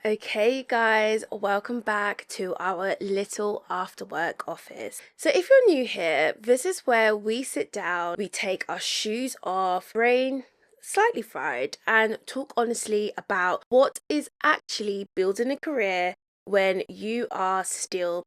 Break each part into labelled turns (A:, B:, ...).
A: Okay, guys, welcome back to our little after work office. So, if you're new here, this is where we sit down, we take our shoes off, brain slightly fried, and talk honestly about what is actually building a career when you are still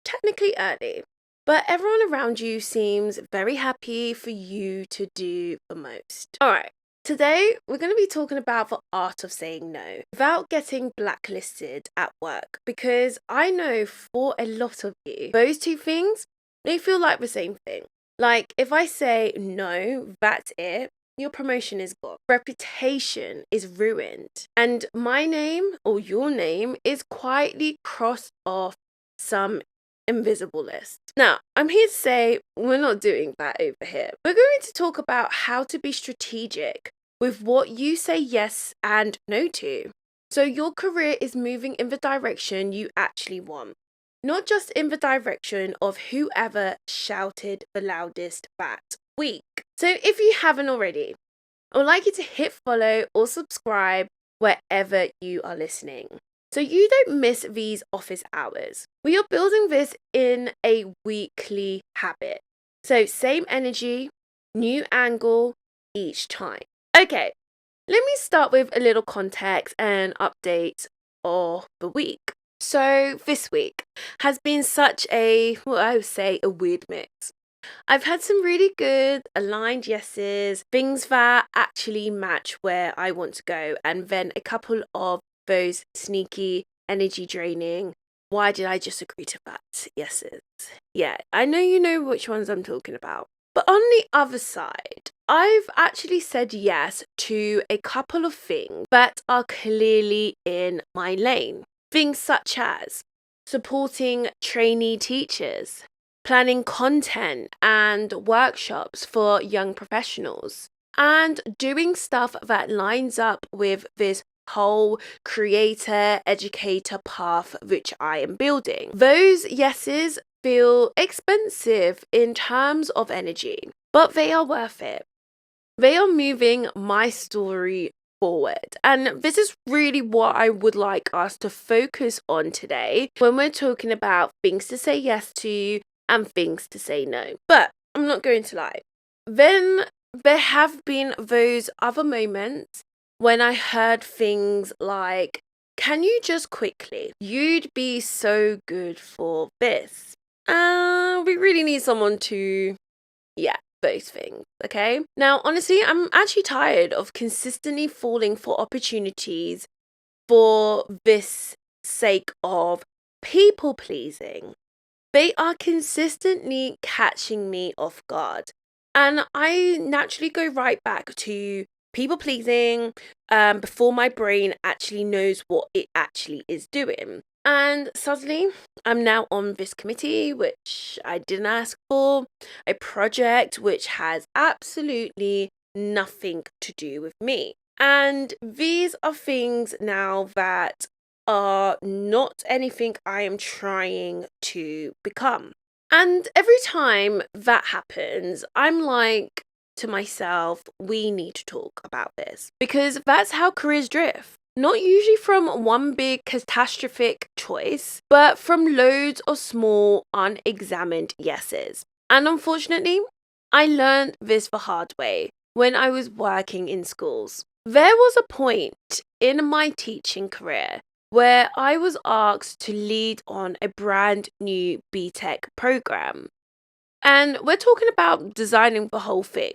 A: technically early. But everyone around you seems very happy for you to do the most. All right. Today, we're going to be talking about the art of saying no without getting blacklisted at work, because I know for a lot of you, those two things, they feel like the same thing. Like, if I say no, that's it, your promotion is gone, reputation is ruined, and my name or your name is quietly crossed off some invisible list. Now, I'm here to say we're not doing that over here. We're going to talk about how to be strategic with what you say yes and no to, so your career is moving in the direction you actually want, not just in the direction of whoever shouted the loudest that week. So if you haven't already, I would like you to hit follow or subscribe wherever you are listening, so you don't miss these office hours. We are building this in a weekly habit. So same energy, new angle each time. Okay, let me start with a little context and update of the week. So this week has been such a, well, I would say a weird mix. I've had some really good aligned yeses, things that actually match where I want to go, and then a couple of those sneaky, energy draining, why did I just agree to that yeses. Yeah, I know you know which ones I'm talking about. But on the other side, I've actually said yes to a couple of things that are clearly in my lane. Things such as supporting trainee teachers, planning content and workshops for young professionals, and doing stuff that lines up with this whole creator educator path which I am building. Those yeses feel expensive in terms of energy, but they are worth it. They are moving my story forward. And this is really what I would like us to focus on today when we're talking about things to say yes to and things to say no. But I'm not going to lie. Then there have been those other moments when I heard things like, can you just quickly? You'd be so good for this. We really need someone to, those things, okay? Now, honestly, I'm actually tired of consistently falling for opportunities for this sake of people pleasing. They are consistently catching me off guard. And I naturally go right back to people pleasing before my brain actually knows what it actually is doing. And suddenly, I'm now on this committee, which I didn't ask for, a project which has absolutely nothing to do with me. And these are things now that are not anything I am trying to become. And every time that happens, I'm like to myself, we need to talk about this, because that's how careers drift. Not usually from one big catastrophic choice, but from loads of small, unexamined yeses. And unfortunately, I learned this the hard way when I was working in schools. There was a point in my teaching career where I was asked to lead on a brand new BTEC program. And we're talking about designing the whole thing,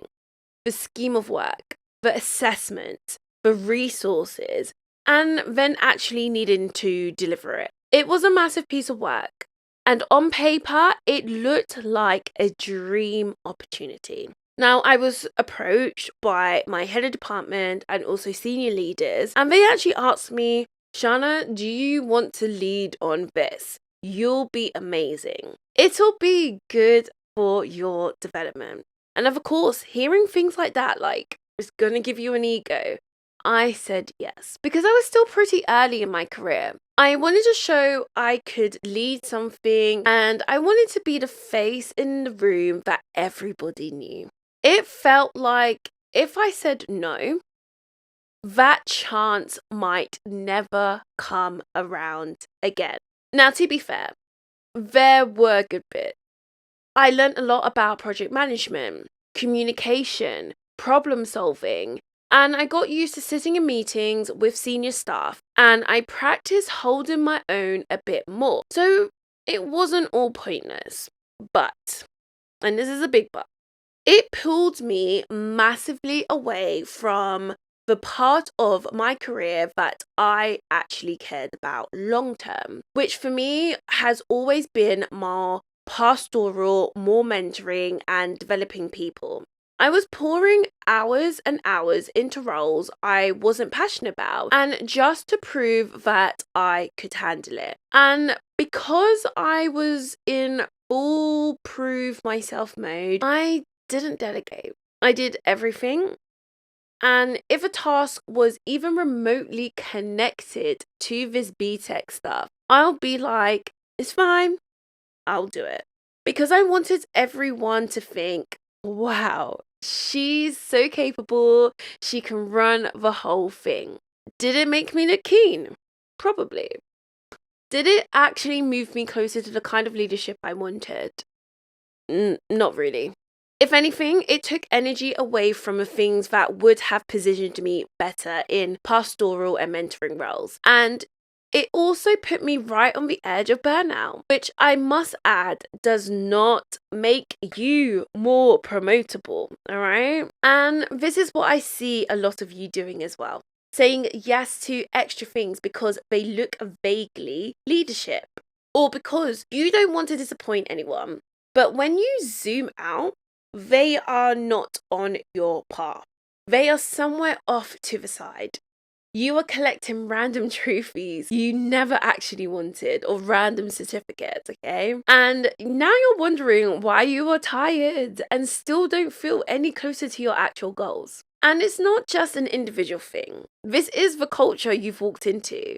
A: the scheme of work, the assessment, the resources, and then actually needing to deliver it. It was a massive piece of work. And on paper, it looked like a dream opportunity. Now, I was approached by my head of department and also senior leaders, and they actually asked me, Shana, do you want to lead on this? You'll be amazing. It'll be good for your development. And of course, hearing things like that, like, it's gonna give you an ego, I said yes, because I was still pretty early in my career. I wanted to show I could lead something, and I wanted to be the face in the room that everybody knew. It felt like if I said no, that chance might never come around again. Now, to be fair, there were good bits. I learned a lot about project management, communication, problem solving, and I got used to sitting in meetings with senior staff, and I practiced holding my own a bit more. So it wasn't all pointless. But, and this is a big but, it pulled me massively away from the part of my career that I actually cared about long term, which for me has always been more pastoral, more mentoring, and developing people. I was pouring hours and hours into roles I wasn't passionate about, and just to prove that I could handle it. And because I was in full prove myself mode, I didn't delegate. I did everything. And if a task was even remotely connected to this BTEC stuff, I'll be like, it's fine, I'll do it. Because I wanted everyone to think, wow, she's so capable, she can run the whole thing. Did it make me look keen? Probably. Did it actually move me closer to the kind of leadership I wanted? Not really. If anything, it took energy away from the things that would have positioned me better in pastoral and mentoring roles. And it also put me right on the edge of burnout, which I must add does not make you more promotable, all right? And this is what I see a lot of you doing as well. Saying yes to extra things because they look vaguely leadership, or because you don't want to disappoint anyone. But when you zoom out, they are not on your path. They are somewhere off to the side. You are collecting random trophies you never actually wanted, or random certificates, okay? And now you're wondering why you are tired and still don't feel any closer to your actual goals. And it's not just an individual thing. This is the culture you've walked into.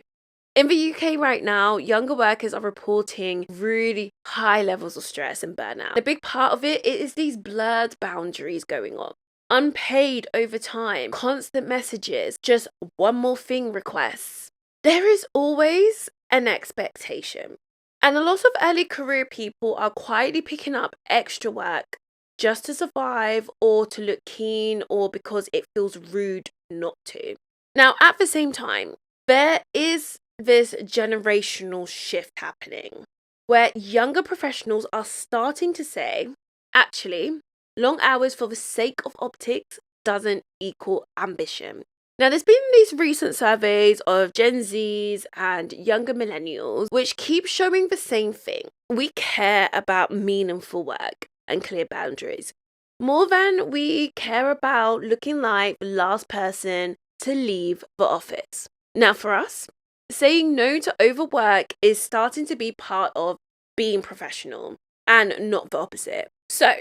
A: In the UK right now, younger workers are reporting really high levels of stress and burnout. A big part of it is these blurred boundaries going on. Unpaid overtime, constant messages, just one more thing requests. There is always an expectation. And a lot of early career people are quietly picking up extra work just to survive or to look keen or because it feels rude not to. Now, at the same time, there is this generational shift happening where younger professionals are starting to say, actually, long hours for the sake of optics doesn't equal ambition. Now, there's been these recent surveys of Gen Zs and younger millennials which keep showing the same thing. We care about meaningful work and clear boundaries more than we care about looking like the last person to leave the office. Now, for us, saying no to overwork is starting to be part of being professional and not the opposite. So,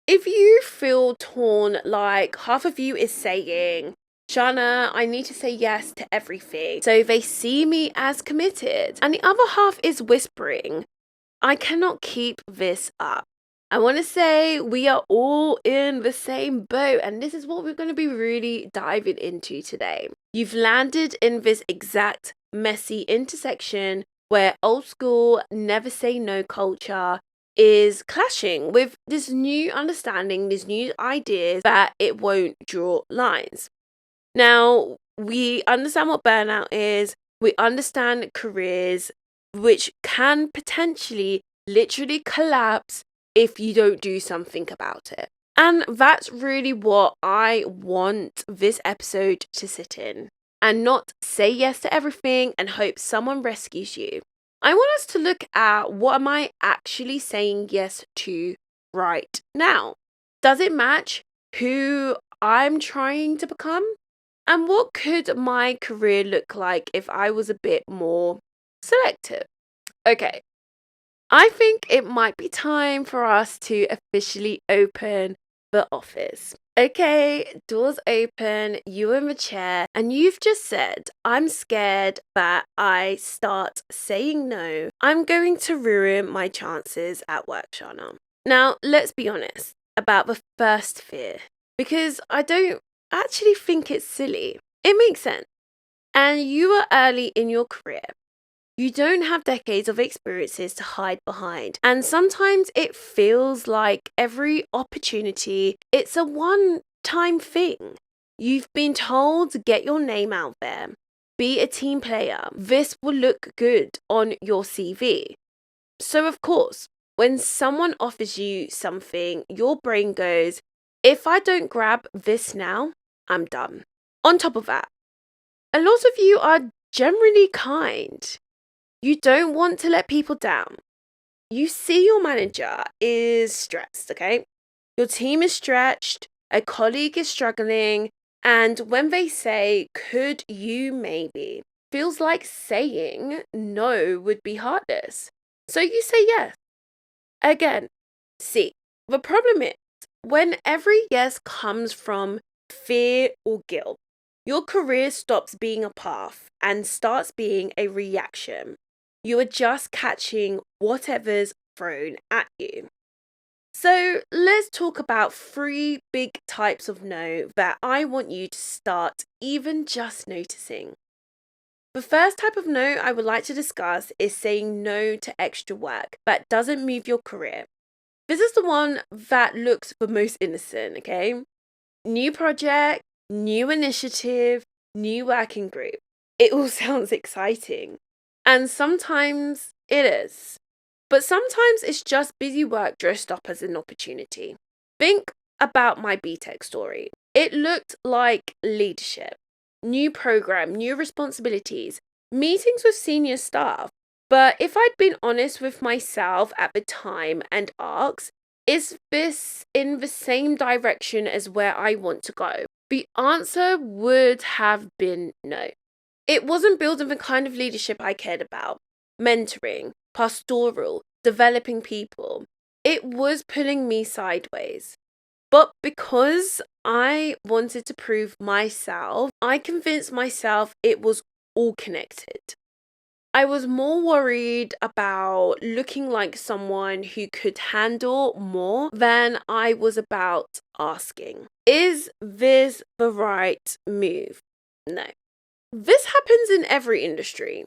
A: if you feel torn, like half of you is saying, Shana, I need to say yes to everything so they see me as committed, and the other half is whispering, I cannot keep this up. I want to say we are all in the same boat, and this is what we're going to be really diving into today. You've landed in this exact messy intersection where old school never say no culture is clashing with this new understanding, these new ideas that it won't draw lines. Now, we understand what burnout is, we understand careers which can potentially literally collapse if you don't do something about it. And that's really what I want this episode to sit in, and not say yes to everything and hope someone rescues you. I want us to look at what am I actually saying yes to right now? Does it match who I'm trying to become? And what could my career look like if I was a bit more selective? Okay, I think it might be time for us to officially open the office. Okay, doors open, you in the chair, and you've just said, I'm scared that I start saying no, I'm going to ruin my chances at work, Shana. Now, let's be honest about the first fear, because I don't actually think it's silly. It makes sense. And you are early in your career. You don't have decades of experiences to hide behind. And sometimes it feels like every opportunity, it's a one-time thing. You've been told to get your name out there. Be a team player. This will look good on your CV. So of course, when someone offers you something, your brain goes, if I don't grab this now, I'm done. On top of that, a lot of you are generally kind. You don't want to let people down. You see your manager is stressed, okay? Your team is stretched, a colleague is struggling, and when they say, could you maybe, feels like saying no would be heartless. So you say yes. Again, see, the problem is when every yes comes from fear or guilt, your career stops being a path and starts being a reaction. You are just catching whatever's thrown at you. So let's talk about 3 big types of no that I want you to start even just noticing. The first type of no I would like to discuss is saying no to extra work that doesn't move your career. This is the one that looks the most innocent, okay? New project, new initiative, new working group. It all sounds exciting. And sometimes it is. But sometimes it's just busy work dressed up as an opportunity. Think about my BTEC story. It looked like leadership, new program, new responsibilities, meetings with senior staff. But if I'd been honest with myself at the time and asked, is this in the same direction as where I want to go? The answer would have been no. It wasn't building the kind of leadership I cared about. Mentoring, pastoral, developing people. It was pulling me sideways. But because I wanted to prove myself, I convinced myself it was all connected. I was more worried about looking like someone who could handle more than I was about asking, is this the right move? No. This happens in every industry.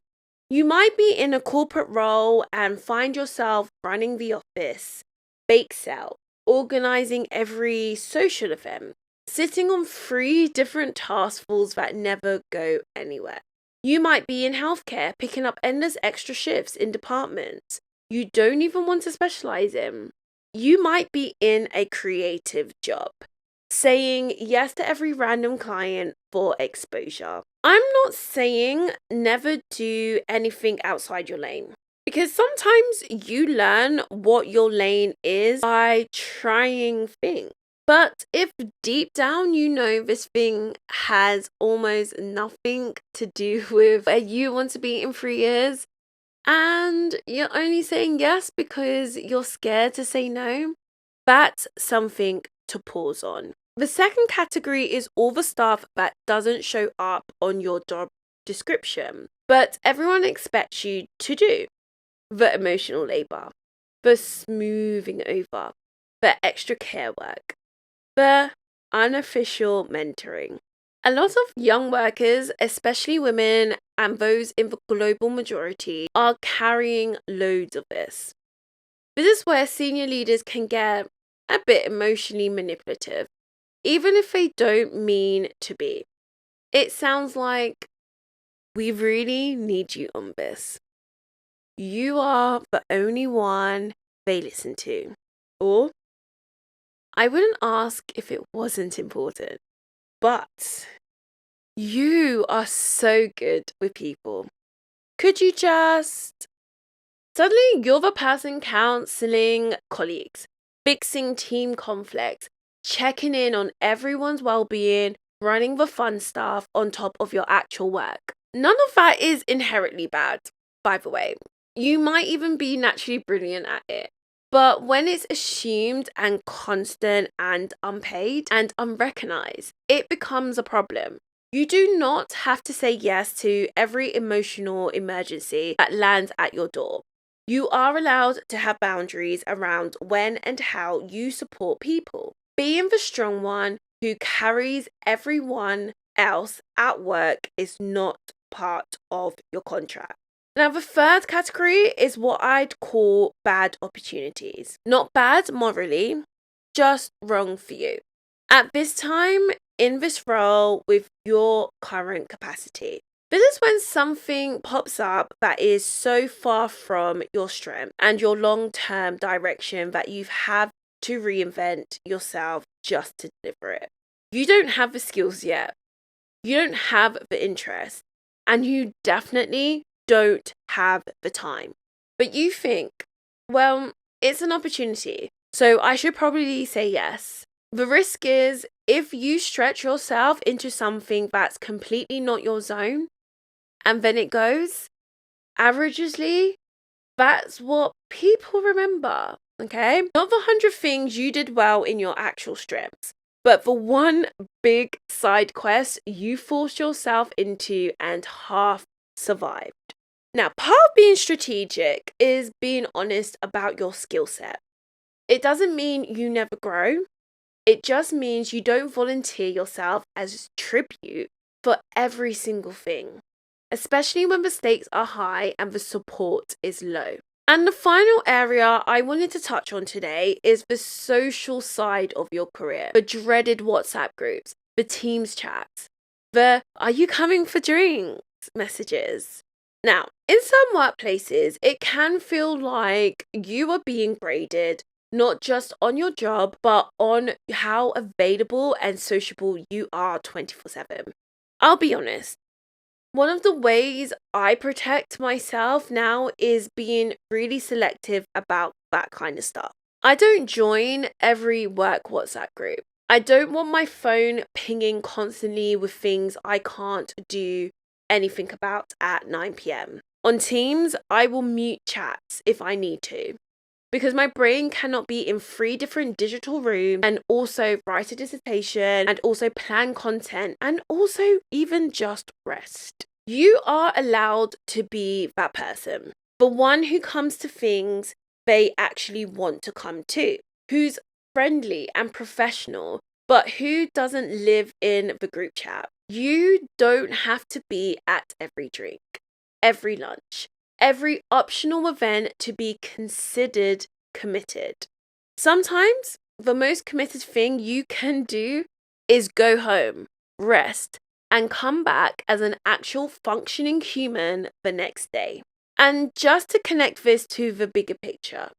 A: You might be in a corporate role and find yourself running the office, bake sale, organizing every social event, sitting on 3 different task forces that never go anywhere. You might be in healthcare, picking up endless extra shifts in departments you don't even want to specialize in. You might be in a creative job, saying yes to every random client for exposure. I'm not saying never do anything outside your lane, because sometimes you learn what your lane is by trying things. But if deep down you know this thing has almost nothing to do with where you want to be in 3 years, and you're only saying yes because you're scared to say no, that's something to pause on. The second category is all the stuff that doesn't show up on your job description, but everyone expects you to do. The emotional labor, the smoothing over, the extra care work, the unofficial mentoring. A lot of young workers, especially women and those in the global majority, are carrying loads of this. This is where senior leaders can get a bit emotionally manipulative, even if they don't mean to be. It sounds like, we really need you on this. You are the only one they listen to. Or, I wouldn't ask if it wasn't important, but you are so good with people. Could you just... Suddenly, you're the person counseling colleagues, fixing team conflicts, checking in on everyone's well-being, running the fun stuff on top of your actual work. None of that is inherently bad, by the way. You might even be naturally brilliant at it. But when it's assumed and constant and unpaid and unrecognized, it becomes a problem. You do not have to say yes to every emotional emergency that lands at your door. You are allowed to have boundaries around when and how you support people. Being the strong one who carries everyone else at work is not part of your contract. Now, the third category is what I'd call bad opportunities. Not bad morally, just wrong for you. At this time, in this role, with your current capacity. This is when something pops up that is so far from your strength and your long-term direction that you have to reinvent yourself just to deliver it. You don't have the skills yet. You don't have the interest. And you definitely don't have the time. But you think, well, it's an opportunity, so I should probably say yes. The risk is if you stretch yourself into something that's completely not your zone, and then it goes, averagely, that's what people remember, okay? Not the 100 things you did well in your actual strengths, but the one big side quest you forced yourself into and half survived. Now, part of being strategic is being honest about your skill set. It doesn't mean you never grow. It just means you don't volunteer yourself as tribute for every single thing, especially when the stakes are high and the support is low. And the final area I wanted to touch on today is the social side of your career. The dreaded WhatsApp groups, the Teams chats, the "are you coming for drinks" messages. Now, in some workplaces, it can feel like you are being graded, not just on your job, but on how available and sociable you are 24/7. I'll be honest. One of the ways I protect myself now is being really selective about that kind of stuff. I don't join every work WhatsApp group. I don't want my phone pinging constantly with things I can't do anything about at 9 p.m. On Teams, I will mute chats if I need to, because my brain cannot be in 3 different digital rooms and also write a dissertation and also plan content and also even just rest. You are allowed to be that person, the one who comes to things they actually want to come to, who's friendly and professional, but who doesn't live in the group chat. You don't have to be at every drink, every lunch, every optional event to be considered committed. Sometimes the most committed thing you can do is go home, rest, and come back as an actual functioning human the next day. And just to connect this to the bigger picture,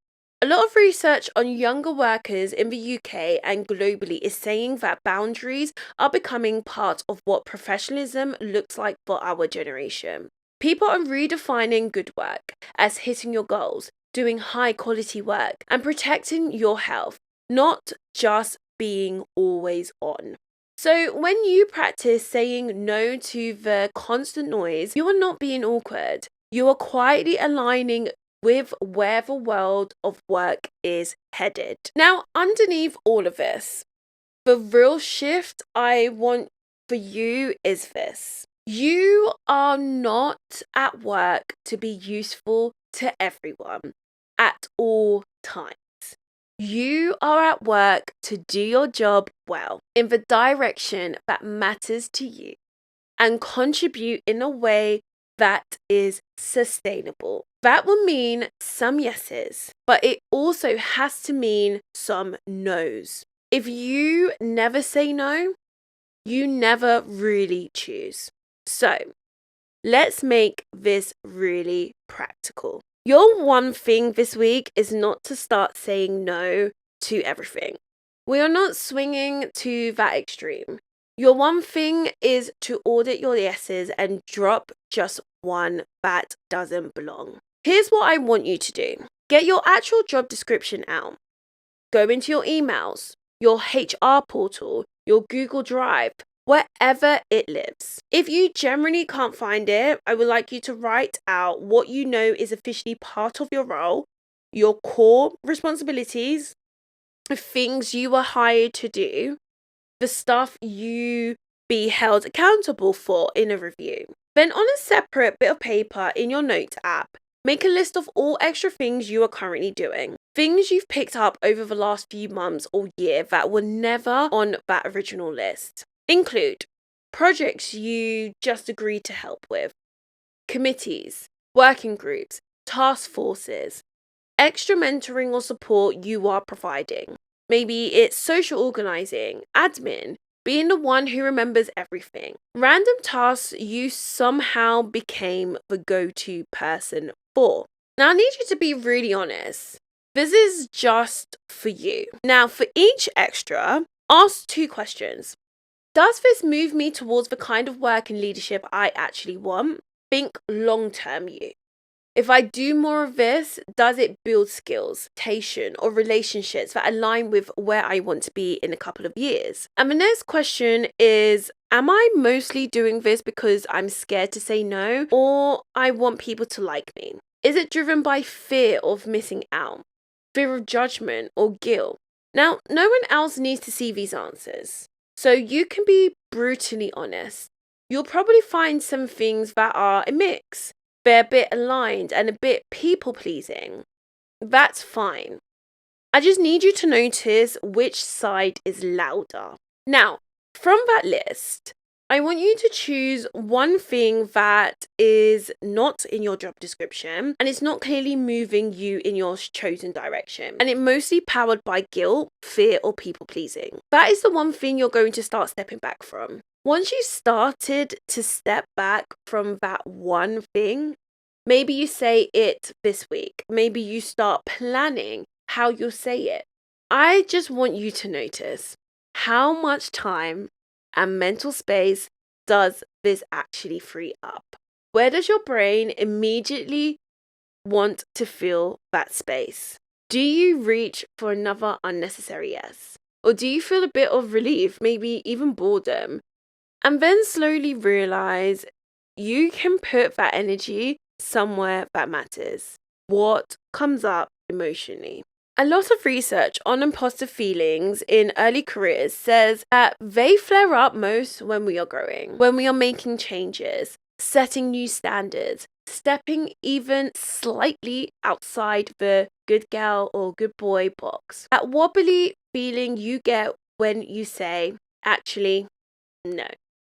A: a lot of research on younger workers in the UK and globally is saying that boundaries are becoming part of what professionalism looks like for our generation. People are redefining good work as hitting your goals, doing high quality work, and protecting your health, not just being always on. So when you practice saying no to the constant noise, you are not being awkward. You are quietly aligning with where the world of work is headed. Now, underneath all of this, the real shift I want for you is this. You are not at work to be useful to everyone at all times. You are at work to do your job well, in the direction that matters to you, and contribute in a way that is sustainable. That will mean some yeses, but it also has to mean some no's. If you never say no, you never really choose. So, let's make this really practical. Your one thing this week is not to start saying no to everything. We are not swinging to that extreme. Your one thing is to audit your yeses and drop just one that doesn't belong. Here's what I want you to do. Get your actual job description out. Go into your emails, your HR portal, your Google Drive, wherever it lives. If you generally can't find it, I would like you to write out what you know is officially part of your role, your core responsibilities, the things you were hired to do, the stuff you be held accountable for in a review. Then on a separate bit of paper in your notes app, make a list of all extra things you are currently doing. Things you've picked up over the last few months or year that were never on that original list. Include projects you just agreed to help with, committees, working groups, task forces, extra mentoring or support you are providing. Maybe it's social organizing, admin, being the one who remembers everything. Random tasks you somehow became the go-to person for. Now, I need you to be really honest. This is just for you. Now, for each extra, ask 2 questions. Does this move me towards the kind of work and leadership I actually want? Think long-term you. If I do more of this, does it build skills, reputation, or relationships that align with where I want to be in a couple of years? And the next question is, am I mostly doing this because I'm scared to say no, or I want people to like me? Is it driven by fear of missing out, fear of judgment, or guilt? Now, no one else needs to see these answers, so you can be brutally honest. You'll probably find some things that are a mix. They're a bit aligned and a bit people-pleasing. That's fine. I just need you to notice which side is louder. Now, from that list, I want you to choose one thing that is not in your job description and it's not clearly moving you in your chosen direction. And it's mostly powered by guilt, fear, or people-pleasing. That is the one thing you're going to start stepping back from. Once you started to step back from that one thing, maybe you say it this week. Maybe you start planning how you'll say it. I just want you to notice how much time and mental space does this actually free up? Where does your brain immediately want to fill that space? Do you reach for another unnecessary yes? Or do you feel a bit of relief, maybe even boredom? And then slowly realize you can put that energy somewhere that matters. What comes up emotionally? A lot of research on imposter feelings in early careers says that they flare up most when we are growing, when we are making changes, setting new standards, stepping even slightly outside the good girl or good boy box. That wobbly feeling you get when you say, actually, no,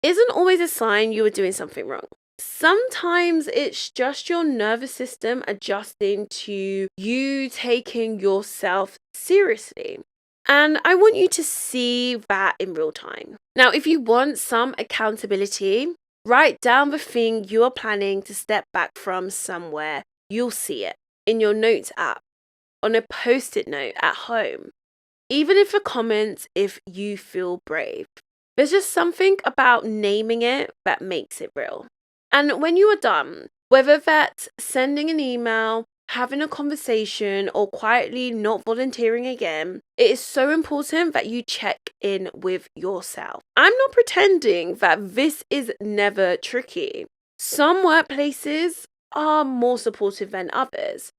A: isn't always a sign you are doing something wrong. Sometimes it's just your nervous system adjusting to you taking yourself seriously. And I want you to see that in real time. Now, if you want some accountability, write down the thing you are planning to step back from somewhere. You'll see it in your notes app, on a post-it note at home, even if a comment if you feel brave. There's just something about naming it that makes it real. And when you are done, whether that's sending an email, having a conversation, or quietly not volunteering again, it is so important that you check in with yourself. I'm not pretending that this is never tricky. Some workplaces are more supportive than others,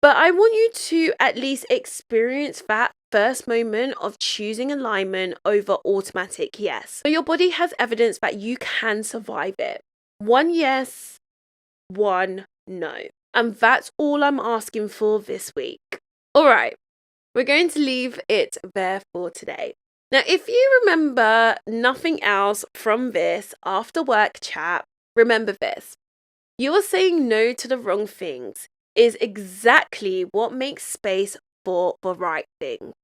A: but I want you to at least experience that first moment of choosing alignment over automatic yes. So your body has evidence that you can survive it. 1 yes, 1 no. And that's all I'm asking for this week. All right, we're going to leave it there for today. Now, if you remember nothing else from this after work chat, remember this. You are saying no to the wrong things is exactly what makes space for the right things.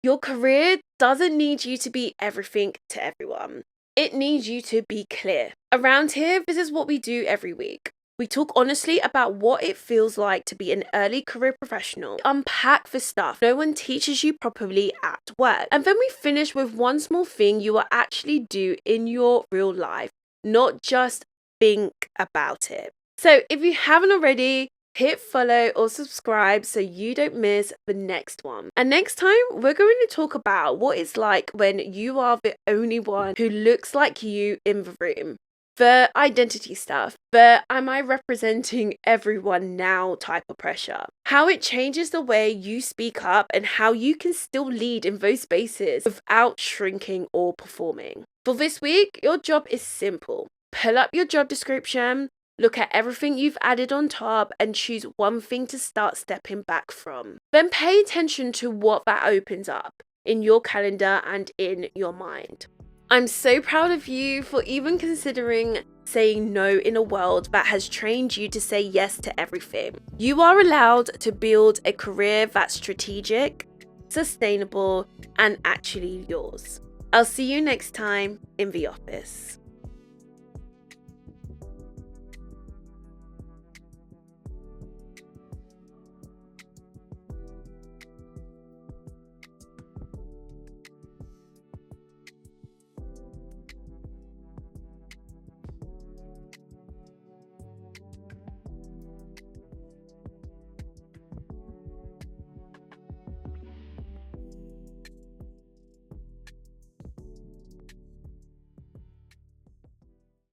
A: Your career doesn't need you to be everything to everyone. It needs you to be clear. Around here, this is what we do every week. We talk honestly about what it feels like to be an early career professional. We unpack the stuff no one teaches you properly at work. And then we finish with one small thing you will actually do in your real life, not just think about it. So if you haven't already, hit follow or subscribe so you don't miss the next one. And next time, we're going to talk about what it's like when you are the only one who looks like you in the room. The identity stuff, the am I representing everyone now type of pressure. How it changes the way you speak up and how you can still lead in those spaces without shrinking or performing. For this week, your job is simple. Pull up your job description, look at everything you've added on top and choose one thing to start stepping back from. Then pay attention to what that opens up in your calendar and in your mind. I'm so proud of you for even considering saying no in a world that has trained you to say yes to everything. You are allowed to build a career that's strategic, sustainable, and actually yours. I'll see you next time in the office.